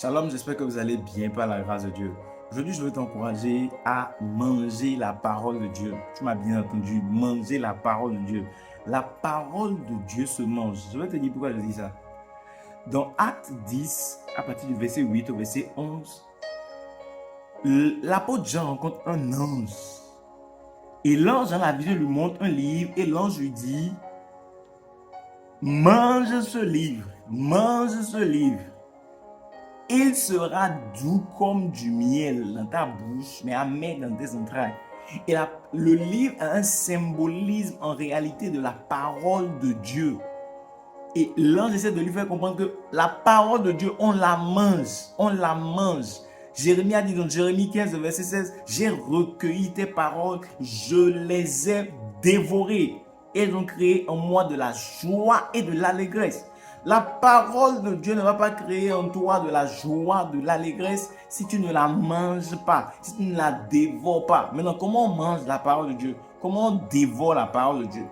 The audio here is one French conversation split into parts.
Shalom, j'espère que vous allez bien par la grâce de Dieu. Aujourd'hui, je veux t'encourager à manger la parole de Dieu. Tu m'as bien entendu, manger la parole de Dieu. La parole de Dieu se mange. Je vais te dire pourquoi je dis ça. Dans Acte 10, à partir du verset 8 au verset 11, l'apôtre Jean rencontre un ange. Et l'ange, dans la vision, lui montre un livre et l'ange lui dit, mange ce livre, mange ce livre. Il sera doux comme du miel dans ta bouche, mais amer dans tes entrailles. Et le livre a un symbolisme en réalité de la parole de Dieu. Et l'ange essaie de lui faire comprendre que la parole de Dieu, on la mange. On la mange. Jérémie a dit dans Jérémie 15, verset 16, « J'ai recueilli tes paroles, je les ai dévorées. Elles ont créé en moi de la joie et de l'allégresse. » La parole de Dieu ne va pas créer en toi de la joie, de l'allégresse si tu ne la manges pas, si tu ne la dévores pas. Maintenant, comment on mange la parole de Dieu? Comment on dévore la parole de Dieu?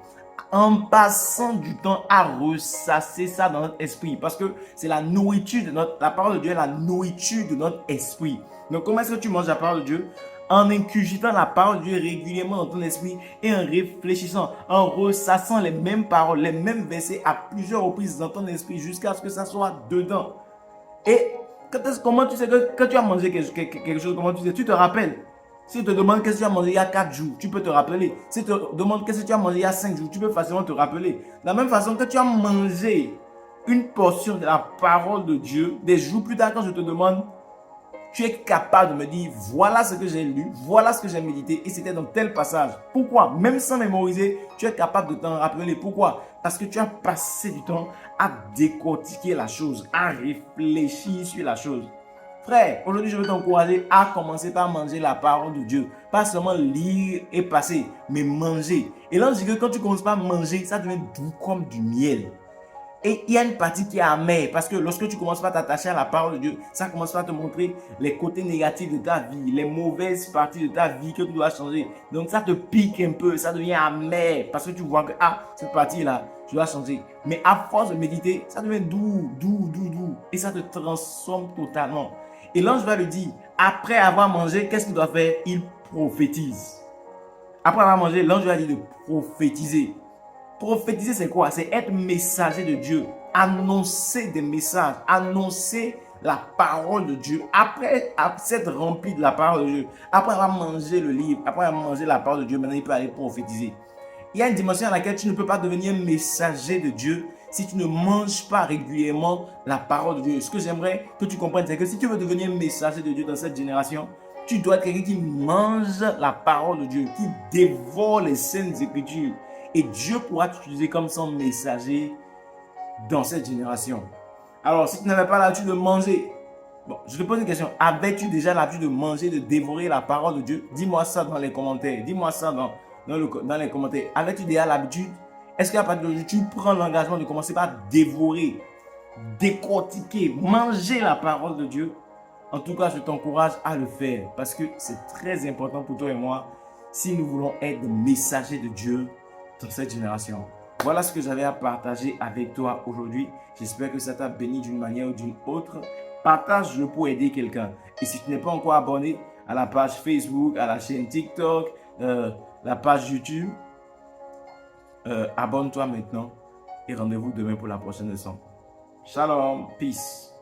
En passant du temps à ressasser ça dans notre esprit, parce que c'est la nourriture de la parole de Dieu est la nourriture de notre esprit. Donc, comment est-ce que tu manges la parole de Dieu? En ingurgitant la parole de Dieu régulièrement dans ton esprit et en réfléchissant, en ressassant les mêmes paroles, les mêmes versets à plusieurs reprises dans ton esprit jusqu'à ce que ça soit dedans. Et comment tu sais que quand tu as mangé quelque chose, comment tu sais? Tu te rappelles. Si tu te demandes qu'est-ce que tu as mangé il y a 4 jours, tu peux te rappeler. Si tu te demandes qu'est-ce que tu as mangé il y a 5 jours, tu peux facilement te rappeler. De la même façon que tu as mangé une portion de la parole de Dieu, des jours plus tard, quand je te demande, tu es capable de me dire, voilà ce que j'ai lu, voilà ce que j'ai médité, et c'était dans tel passage. Pourquoi? Même sans mémoriser, tu es capable de t'en rappeler. Pourquoi? Parce que tu as passé du temps à décortiquer la chose, à réfléchir sur la chose. Frère, aujourd'hui, je veux t'encourager à commencer par manger la parole de Dieu. Pas seulement lire et passer, mais manger. Et là, je dis que quand tu commences par manger, ça devient doux comme du miel. Et il y a une partie qui est amère, parce que lorsque tu commences par t'attacher à la parole de Dieu, ça commence par te montrer les côtés négatifs de ta vie, les mauvaises parties de ta vie que tu dois changer. Donc ça te pique un peu, ça devient amer, parce que tu vois que cette partie-là, je dois changer. Mais à force de méditer, ça devient doux, doux, doux, doux. Et ça te transforme totalement. Et l'ange va lui dire, après avoir mangé, qu'est-ce qu'il doit faire? Il prophétise. Après avoir mangé, l'ange va dire de prophétiser. Prophétiser, c'est quoi? C'est être messager de Dieu, annoncer des messages, annoncer la parole de Dieu. Après s'être rempli de la parole de Dieu, après avoir mangé le livre, après avoir mangé la parole de Dieu, maintenant il peut aller prophétiser. Il y a une dimension à laquelle tu ne peux pas devenir messager de Dieu si tu ne manges pas régulièrement la parole de Dieu. Ce que j'aimerais que tu comprennes, c'est que si tu veux devenir messager de Dieu dans cette génération, tu dois être quelqu'un qui mange la parole de Dieu, qui dévore les saintes écritures. Et Dieu pourra t'utiliser comme son messager dans cette génération. Alors, si tu n'avais pas l'habitude de manger, je te pose une question. Avais-tu déjà l'habitude de manger, de dévorer la parole de Dieu? Dis-moi ça dans les commentaires. Dis-moi ça dans les commentaires. Avais-tu déjà l'habitude? Est-ce qu'à partir d'aujourd'hui, tu prends l'engagement de commencer par dévorer, décortiquer, manger la parole de Dieu? En tout cas, je t'encourage à le faire parce que c'est très important pour toi et moi si nous voulons être des messagers de Dieu dans cette génération. Voilà ce que j'avais à partager avec toi aujourd'hui. J'espère que ça t'a béni d'une manière ou d'une autre. Partage-le pour aider quelqu'un. Et si tu n'es pas encore abonné à la page Facebook, à la chaîne TikTok, la page YouTube, abonne-toi maintenant et rendez-vous demain pour la prochaine leçon. Shalom, peace.